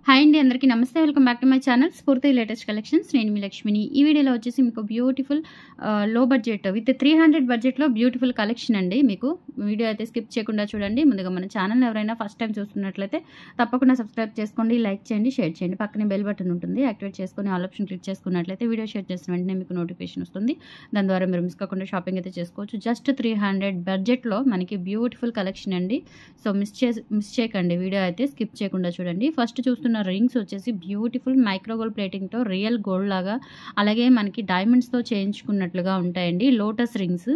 Hi అండి, అందరికీ నమస్తే. Welcome back to my channel స్ఫూర్తి లేటెస్ట్ కలెక్షన్స్. నేను మీ లక్ష్మిని. ఈ వీడియోలో వచ్చేసి మీకు బ్యూటిఫుల్ లో బడ్జెట్ విత్ 300 బడ్జెట్లో బ్యూటిఫుల్ కలెక్షన్ అండి. మీకు వీడియో అయితే స్కిప్ చేయకుండా చూడండి. ముందుగా మన ఛానల్ ఎవరైనా ఫస్ట్ టైం చూస్తున్నట్లయితే తప్పకుండా సబ్స్క్రైబ్ చేసుకోండి, లైక్ చేయండి, షేర్ చేయండి. పక్కనే బెల్ బటన్ ఉంటుంది, యాక్టివేట్ చేసుకొని ఆల్ ఆప్షన్ క్లిక్ చేసుకున్నట్లయితే వీడియో షేర్ చేసిన వెంటనే మీకు నోటిఫికేషన్ వస్తుంది. దాని ద్వారా మీరు మిస్ కాకుండా షాపింగ్ అయితే చేసుకోవచ్చు. జస్ట్ 300 బడ్జెట్లో మనకి బ్యూటిఫుల్ కలెక్షన్ అండి. సో మిస్ చేయకండి, వీడియో అయితే స్కిప్ చేయకుండా చూడండి. ఫస్ట్ చూస్తున్న రింగ్స్ వచ్చేసి బ్యూటిఫుల్ మైక్రో గోల్డ్ ప్లేటింగ్తో రియల్ గోల్డ్ లాగా, అలాగే మనకి డైమండ్స్తో చేయించుకున్నట్లుగా ఉంటాయండి. లోటస్ రింగ్స్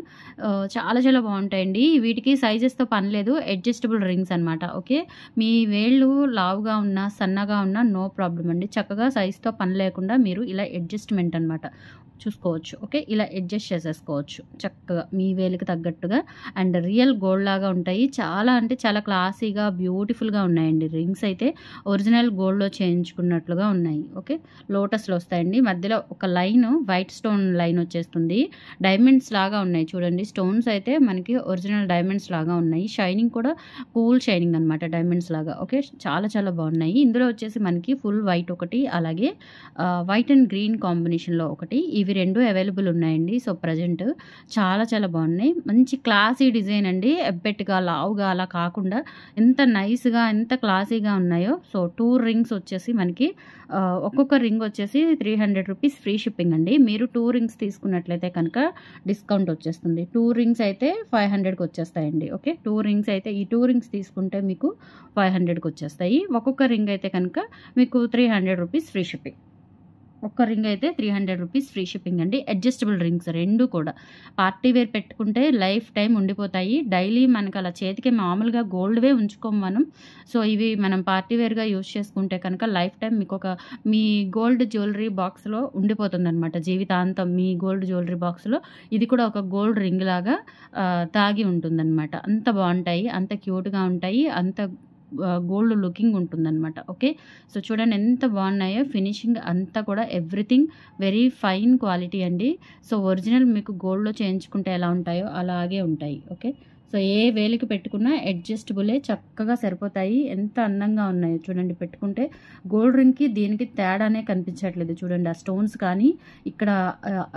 చాలా చాలా బాగుంటాయండి. వీటికి సైజెస్తో పని లేదు, అడ్జస్టబుల్ రింగ్స్ అనమాట. ఓకే, మీ వేళ్ళు లావుగా ఉన్నా సన్నగా ఉన్నా నో ప్రాబ్లం అండి. చక్కగా సైజ్తో పని లేకుండా మీరు ఇలా అడ్జస్ట్మెంట్ అనమాట చూసుకోవచ్చు. ఓకే, ఇలా అడ్జస్ట్ చేసేసుకోవచ్చు చక్కగా మీ వేలికి తగ్గట్టుగా. అండ్ రియల్ గోల్డ్ లాగా ఉంటాయి. చాలా అంటే చాలా క్లాసీగా బ్యూటిఫుల్గా ఉన్నాయండి. రింగ్స్ అయితే ఒరిజినల్ గోల్డ్లో చేయించుకున్నట్లుగా ఉన్నాయి. ఓకే, లోటస్లో వస్తాయండి. మధ్యలో ఒక లైన్ వైట్ స్టోన్ లైన్ వచ్చేస్తుంది. డైమండ్స్ లాగా ఉన్నాయి చూడండి. స్టోన్స్ అయితే మనకి ఒరిజినల్ డైమండ్స్ లాగా ఉన్నాయి. షైనింగ్ కూడా కూల్ షైనింగ్ అనమాట, డైమండ్స్ లాగా. ఓకే, చాలా చాలా బాగున్నాయి. ఇందులో వచ్చేసి మనకి ఫుల్ వైట్ ఒకటి, అలాగే వైట్ అండ్ గ్రీన్ కాంబినేషన్లో ఒకటి, ఇవి రెండు అవైలబుల్ ఉన్నాయండి. సో ప్రజెంట్ చాలా చాలా బాగున్నాయి. మంచి క్లాసీ డిజైన్ అండి. ఎబ్బెట్టుగా లావుగా అలా కాకుండా ఎంత నైస్గా ఎంత క్లాసీగా ఉన్నాయో. సో 2 రింగ్స్ వచ్చేసి మనకి ఒక్కొక్క రింగ్ వచ్చేసి 300 రూపీస్ ఫ్రీ షిప్పింగ్ అండి. మీరు 2 రింగ్స్ తీసుకున్నట్లయితే కనుక డిస్కౌంట్ వచ్చేస్తుంది. 2 రింగ్స్ అయితే 500కి వచ్చేస్తాయండి. ఓకే, 2 రింగ్స్ అయితే ఈ 2 రింగ్స్ తీసుకుంటే మీకు 500కి వచ్చేస్తాయి. ఒక్కొక్క రింగ్ అయితే కనుక మీకు 300 రూపీస్ ఫ్రీ షిప్పింగ్. ఒక్క రింగ్ అయితే 300 రూపీస్ ఫ్రీ షిప్పింగ్ అండి. అడ్జస్టబుల్ రింగ్స్ రెండు కూడా పార్టీ వేర్ పెట్టుకుంటే లైఫ్ టైం ఉండిపోతాయి. డైలీ మనకు అలా చేతికి మామూలుగా గోల్డ్వే ఉంచుకోము మనం. సో ఇవి మనం పార్టీ వేర్గా యూజ్ చేసుకుంటే కనుక లైఫ్ టైం మీకు మీ గోల్డ్ జ్యువెలరీ బాక్స్లో ఉండిపోతుంది అనమాట. జీవితాంతం మీ గోల్డ్ జ్యువెలరీ బాక్స్లో ఇది కూడా ఒక గోల్డ్ రింగ్ లాగా తాగి ఉంటుందన్నమాట. అంత బాగుంటాయి, అంత క్యూట్గా ఉంటాయి, అంత గోల్డ్ లుకింగ్ ఉంటుందన్నమాట. ఓకే, సో చూడండి ఎంత బాగున్నాయో. ఫినిషింగ్ అంతా కూడా ఎవ్రీథింగ్ వెరీ ఫైన్ క్వాలిటీ అండి. సో ఒరిజినల్ మీకు గోల్డ్లో చేయించుకుంటే ఎలా ఉంటాయో అలాగే ఉంటాయి. ఓకే, సో ఏ వేలికి పెట్టుకున్నా అడ్జస్టబులే, చక్కగా సరిపోతాయి. ఎంత అందంగా ఉన్నాయో చూడండి. పెట్టుకుంటే గోల్డ్ రింగ్కి దీనికి తేడానే కనిపించట్లేదు చూడండి. ఆ స్టోన్స్ కానీ ఇక్కడ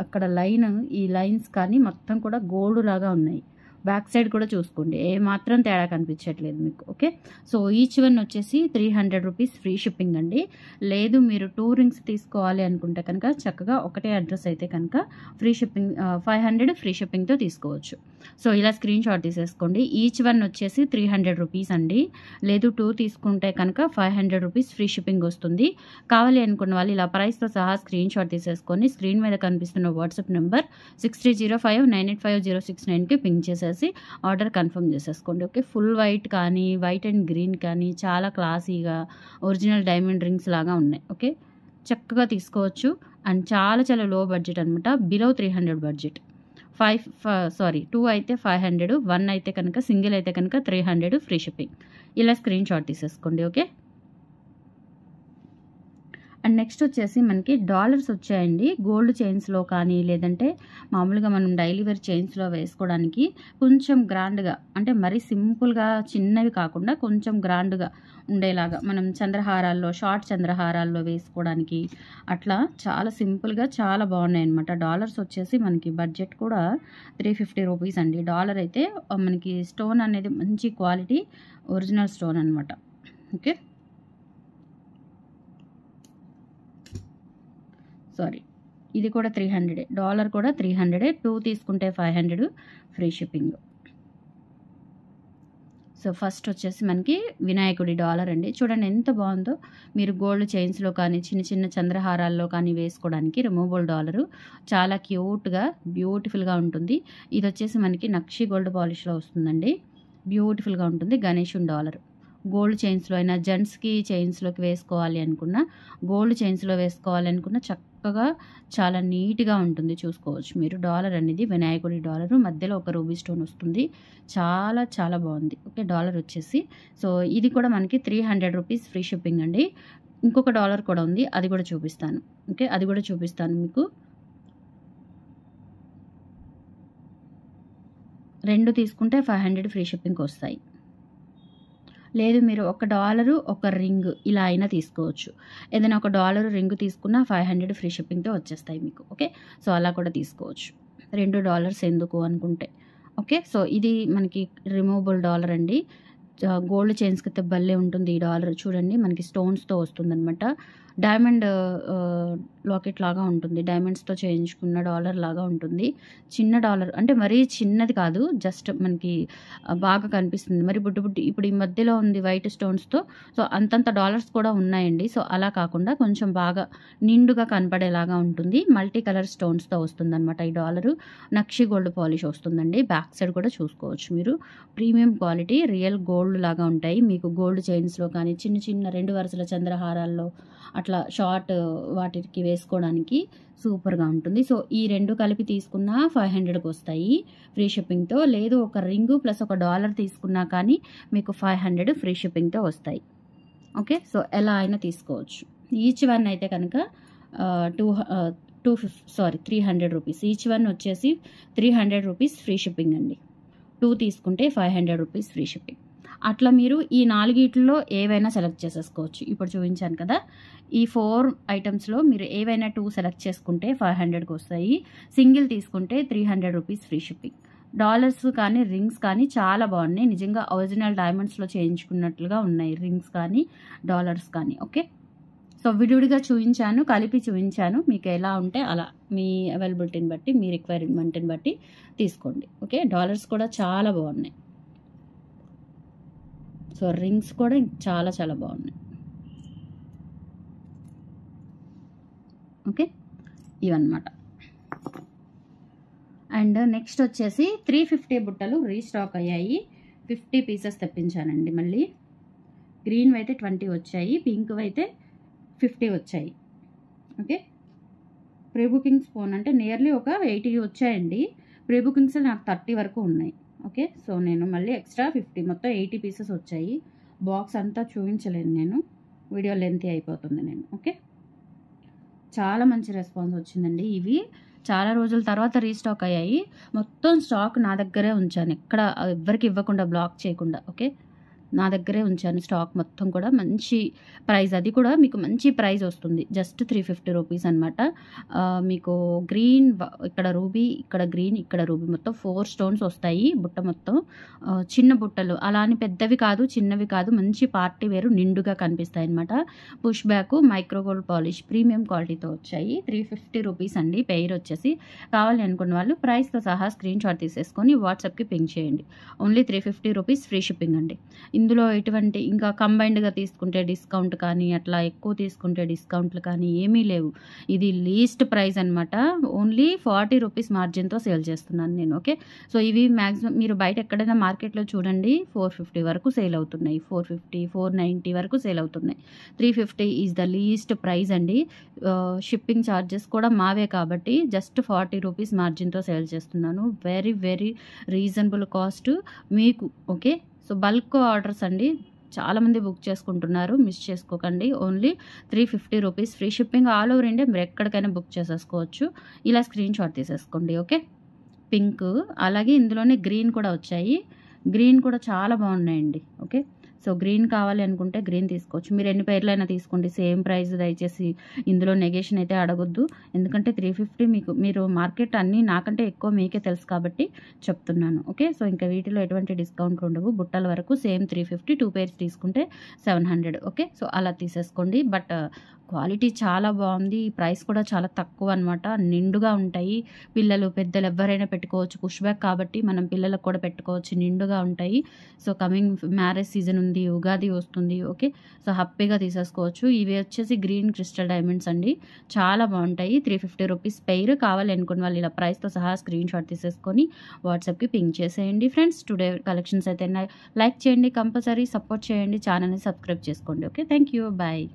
అక్కడ లైన్, ఈ లైన్స్ కానీ మొత్తం కూడా గోల్డ్ లాగా ఉన్నాయి. బ్యాక్ సైడ్ కూడా చూసుకోండి, ఏ మాత్రం తేడా కనిపించట్లేదు మీకు. ఓకే, సో ఈచ్ వన్ వచ్చేసి 300 రూపీస్ ఫ్రీ షిప్పింగ్ అండి. లేదు మీరు 2 రింగ్స్ తీసుకోవాలి అనుకుంటే కనుక చక్కగా ఒకటే అడ్రస్ అయితే కనుక ఫ్రీ షిప్పింగ్ 500 ఫ్రీ షిప్పింగ్తో తీసుకోవచ్చు. సో ఇలా స్క్రీన్ షాట్ తీసేసుకోండి. ఈచ్ వన్ వచ్చేసి 300 రూపీస్ అండి. లేదు 2 తీసుకుంటే కనుక 500 రూపీస్ ఫ్రీ షిప్పింగ్ వస్తుంది. కావాలి అనుకున్న వాళ్ళు ఇలా ప్రైస్తో సహా స్క్రీన్ షాట్ తీసేసుకొని స్క్రీన్ మీద కనిపిస్తున్న వాట్సాప్ నెంబర్ 6305985069కి పింక్ చేసేసి ఆర్డర్ కన్ఫర్మ్ చేసేసుకోండి. ఓకే, ఫుల్ వైట్ కానీ వైట్ అండ్ గ్రీన్ కానీ చాలా క్లాసీగా ఒరిజినల్ డైమండ్ రింగ్స్ లాగా ఉన్నాయి. ఓకే, చక్కగా తీసుకోవచ్చు. అండ్ చాలా చాలా లో బడ్జెట్ అనమాట, బిలో 300 బడ్జెట్. 2 అయితే 500, 1 అయితే కనుక సింగిల్ అయితే కనుక 300 ఫ్రీ షిప్పింగ్. ఇలా స్క్రీన్ షాట్ తీసేసుకోండి. ఓకే, అండ్ నెక్స్ట్ వచ్చేసి మనకి డాలర్స్ వచ్చాయండి. గోల్డ్ చైన్స్లో కానీ లేదంటే మామూలుగా మనం డైలీ వేర్ చైన్స్లో వేసుకోవడానికి కొంచెం గ్రాండ్గా, అంటే మరీ సింపుల్గా చిన్నవి కాకుండా కొంచెం గ్రాండ్గా ఉండేలాగా మనం చంద్రహారాల్లో, షార్ట్ చంద్రహారాల్లో వేసుకోవడానికి అట్లా చాలా సింపుల్గా చాలా బాగున్నాయి అనమాట. డాలర్స్ వచ్చేసి మనకి బడ్జెట్ కూడా 350 రూపీస్ అండి. డాలర్ అయితే మనకి స్టోన్ అనేది మంచి క్వాలిటీ ఒరిజినల్ స్టోన్ అనమాట. ఓకే, సారీ, ఇది కూడా 300, డాలర్ కూడా 300, 2 తీసుకుంటే 500 ఫ్రీ షిప్పింగ్. సో ఫస్ట్ వచ్చేసి మనకి వినాయకుడి డాలర్ అండి. చూడండి ఎంత బాగుందో. మీరు గోల్డ్ చైన్స్లో కానీ చిన్న చిన్న చంద్రహారాల్లో కానీ వేసుకోవడానికి రిమూవబుల్ డాలరు చాలా క్యూట్గా బ్యూటిఫుల్గా ఉంటుంది. ఇది వచ్చేసి మనకి నక్షి గోల్డ్ పాలిష్లో వస్తుందండి. బ్యూటిఫుల్గా ఉంటుంది. గణేషుని డాలర్ గోల్డ్ చైన్స్లో అయినా, జెంట్స్కి చైన్స్లోకి వేసుకోవాలి అనుకున్నా, గోల్డ్ చైన్స్లో వేసుకోవాలి అనుకున్నా చక్కగా చాలా నీట్గా ఉంటుంది. చూసుకోవచ్చు మీరు. డాలర్ అనేది వినాయకుడి డాలరు, మధ్యలో ఒక రూబీ స్టోన్ వస్తుంది. చాలా చాలా బాగుంది. ఓకే, డాలర్ వచ్చేసి సో ఇది కూడా మనకి 300 రూపీస్ ఫ్రీ షిప్పింగ్ అండి. ఇంకొక డాలర్ కూడా ఉంది, అది కూడా చూపిస్తాను. ఓకే, అది కూడా చూపిస్తాను మీకు. 2 తీసుకుంటే 500 ఫ్రీ షిప్పింగ్కి వస్తాయి. లేదు మీరు $1 ఒక రింగ్ ఇలా అయినా తీసుకోవచ్చు. ఏదైనా $1 రింగ్ తీసుకున్నా 500 ఫ్రీ షిప్పింగ్‌తో వచ్చేస్తాయి మీకు. ఓకే. సో, అలా కూడా తీసుకోవచ్చు. $2 ఎందుకు అనుకుంటే. ఓకే. సో, ఇది మనకి రిమూవబుల్ డాలర్ అండి. గోల్డ్ చైన్స్‌కైతే భలే ఉంటుంది ఈ డాలర్. చూడండి మనకి స్టోన్స్‌తో వస్తుందనమాట. డైమండ్ లాకెట్ లాగా ఉంటుంది. డైమండ్స్‌తో చేయించుకున్న డాలర్ లాగా ఉంటుంది. చిన్న డాలర్ అంటే మరీ చిన్నది కాదు. జస్ట్ మనకి బాగా కనిపిస్తుంది. మరి బుడ్డి బుడ్డి ఇప్పుడు ఈ మధ్యలో ఉంది వైట్ స్టోన్స్‌తో. సో, అంతంత డాలర్స్ కూడా ఉన్నాయండి. సో, అలా కాకుండా కొంచెం బాగా నిండుగా కనపడేలాగా ఉంటుంది. మల్టీ కలర్ స్టోన్స్‌తో వస్తుందనమాట ఈ డాలరు. నక్షి గోల్డ్ పాలిష్ వస్తుందండి. బ్యాక్ సైడ్ కూడా చూసుకోవచ్చు మీరు. ప్రీమియం క్వాలిటీ రియల్ గోల్డ్ లాగా ఉంటాయి. మీకు గోల్డ్ చైన్స్‌లో కానీ చిన్న చిన్న 2 వరుసల చంద్రహారాల్లో అట్లా షార్ట్ వాటికి వేసుకోవడానికి సూపర్‌గా ఉంటుంది. సో, ఈ 2 కలిపి తీసుకున్నా 500కి వస్తాయి ఫ్రీ షిప్పింగ్‌తో. లేదు ఒక రింగు ప్లస్ $1 తీసుకున్నా కానీ మీకు 500 ఫ్రీ షిప్పింగ్‌తో వస్తాయి. ఓకే. సో, ఎలా అయినా తీసుకోవచ్చు. ఈచ్ వన్ అయితే కనుక 300 రూపీస్. ఈచ్ వన్ వచ్చేసి ₹300 ఫ్రీ షిప్పింగ్ అండి. 2 తీసుకుంటే ₹500 ఫ్రీ షిప్పింగ్. అట్లా మీరు ఈ 4 ఏవైనా సెలెక్ట్ చేసేసుకోవచ్చు. ఇప్పుడు చూపించాను కదా! ఈ 4 ఐటమ్స్‌లో మీరు ఏవైనా 2 సెలెక్ట్ చేసుకుంటే 500కి వస్తాయి. సింగిల్ తీసుకుంటే ₹300 ఫ్రీ షిప్పింగ్. డాలర్స్ కానీ, రింగ్స్ కానీ చాలా బాగున్నాయి. నిజంగా ఒరిజినల్ డైమండ్స్‌లో చేయించుకున్నట్లుగా ఉన్నాయి రింగ్స్ కానీ, డాలర్స్ కానీ. ఓకే. సో, విడివిడిగా చూపించాను, కలిపి చూపించాను. మీకు ఎలా ఉంటే అలా మీ అవైలబిలిటీని బట్టి, మీ రిక్వైర్మెంట్‌ని బట్టి తీసుకోండి. ఓకే. డాలర్స్ కూడా చాలా బాగున్నాయి. సో, రింగ్స్ కూడా చాలా చాలా బాగున్నాయి. ఓకే. ఇవన్నమాట. అండ్ నెక్స్ట్ వచ్చేసి 350 బుట్టలు రీస్టాక్ అయ్యాయి. 50 పీసెస్ తెప్పించానండి మళ్ళీ. గ్రీన్ అయితే 20 వచ్చాయి. పింక్ అయితే 50 వచ్చాయి. ఓకే. ప్రీ బుకింగ్స్ అంటే నియర్లీ ఒక 80 వచ్చాయండి. ప్రీ బుకింగ్స్ నాకు 30 వరకు ఉన్నాయి. ఓకే. సో, నేను మళ్ళీ ఎక్స్ట్రా 50 మొత్తం 80 పీసెస్ వచ్చాయి. బాక్స్ అంతా చూపించలేను నేను. వీడియో లెంతీ అయిపోతుంది నేను. ఓకే. చాలా మంచి రెస్పాన్స్ వచ్చిందండి. ఇవి చాలా రోజుల తర్వాత రీస్టాక్ అయ్యాయి. మొత్తం స్టాక్ నా దగ్గరే ఉంచాను. ఎక్కడ ఎవ్వరికి ఇవ్వకుండా, బ్లాక్ చేయకుండా. ఓకే. నా దగ్గరే ఉంచాను స్టాక్ మొత్తం కూడా. మంచి ప్రైస్, అది కూడా మీకు మంచి ప్రైస్ వస్తుంది. జస్ట్ ₹350 అనమాట. మీకు గ్రీన్, ఇక్కడ రూబీ, ఇక్కడ గ్రీన్, ఇక్కడ రూబీ, మొత్తం 4 స్టోన్స్ వస్తాయి బుట్ట మొత్తం. చిన్న బుట్టలు అలా అని పెద్దవి కాదు, చిన్నవి కాదు, మంచి పార్టీ వేరు నిండుగా కనిపిస్తాయి అనమాట. Push back micro gold polish premium క్వాలిటీతో వచ్చాయి. ₹350 అండి. పెయిర్ వచ్చేసి కావాలి అనుకున్న వాళ్ళు ప్రైస్తో సహా స్క్రీన్ షాట్ తీసేసుకొని వాట్సాప్కి పింక్ చేయండి. ఓన్లీ ₹350 ఫ్రీ షిప్పింగ్ అండి. ఇందులో ఎటువంటి ఇంకా కంబైన్డ్‌గా తీసుకుంటే డిస్కౌంట్ కానీ, అట్లా ఎక్కువ తీసుకుంటే డిస్కౌంట్లు కానీ ఏమీ లేవు. ఇది లీస్ట్ ప్రైస్ అనమాట. ఓన్లీ ₹40 మార్జిన్‌తో సేల్ చేస్తున్నాను నేను. ఓకే. సో, ఇవి మ్యాక్సిమం మీరు బయట ఎక్కడైనా మార్కెట్‌లో చూడండి 450 వరకు సేల్ అవుతున్నాయి. 450, 490 వరకు సేల్ అవుతున్నాయి. 350 ఈజ్ ద లీస్ట్ ప్రైస్ అండి. షిప్పింగ్ ఛార్జెస్ కూడా మావే కాబట్టి జస్ట్ ₹40 మార్జిన్‌తో సేల్ చేస్తున్నాను. వెరీ వెరీ రీజనబుల్ కాస్ట్ మీకు. ఓకే. సో, బల్క్ ఆర్డర్స్ అండి. చాలామంది బుక్ చేసుకుంటున్నారు. మిస్ చేసుకోకండి. Only ₹350 free shipping. All over India మీరు ఎక్కడికైనా బుక్ చేసేసుకోవచ్చు. ఇలా స్క్రీన్ షాట్ తీసేసుకోండి. ఓకే. పింక్, అలాగే ఇందులోనే గ్రీన్ కూడా వచ్చాయి. గ్రీన్ కూడా చాలా బాగున్నాయండి. ఓకే. సో, గ్రీన్ కావాలి అనుకుంటే గ్రీన్ తీసుకోవచ్చు. మీరు ఎన్ని పేర్లైనా తీసుకోండి. Same price. దయచేసి ఇందులో నెగేషన్ అయితే అడగొద్దు. ఎందుకంటే 350 మీరు మార్కెట్ అన్నీ నాకంటే ఎక్కువ మీకే తెలుసు కాబట్టి చెప్తున్నాను. ఓకే. సో, ఇంకా వీటిలో ఎటువంటి డిస్కౌంట్లు ఉండవు. బుట్టల వరకు సేమ్ 350, 2 పేర్స్ తీసుకుంటే 700. ఓకే. సో, అలా తీసేసుకోండి. బట్ క్వాలిటీ చాలా బాగుంది. ప్రైస్ కూడా చాలా తక్కువ అనమాట. నిండుగా ఉంటాయి. పిల్లలు, పెద్దలు ఎవరైనా పెట్టుకోవచ్చు. పుష్ బ్యాక్ కాబట్టి మనం పిల్లలకు కూడా పెట్టుకోవచ్చు. నిండుగా ఉంటాయి. సో, కమింగ్ మ్యారేజ్ సీజన్ ఉంది, ఉగాది వస్తుంది. ఓకే. సో, హ్యాపీగా తీసేసుకోవచ్చు. ఇవి వచ్చేసి గ్రీన్ క్రిస్టల్ డైమండ్స్ అండి. చాలా బాగుంటాయి. ₹350 పెయిర్. కావాలి అనుకున్న వాళ్ళు ఇలా ప్రైస్తో సహా స్క్రీన్ షాట్ తీసేసుకొని వాట్సాప్కి పింక్ చేసేయండి. ఫ్రెండ్స్, టుడే కలెక్షన్స్ అయితే లైక్ చేయండి, కంపల్సరీ సపోర్ట్ చేయండి, ఛానల్ని సబ్స్క్రైబ్ చేసుకోండి. ఓకే. Thank you. బాయ్.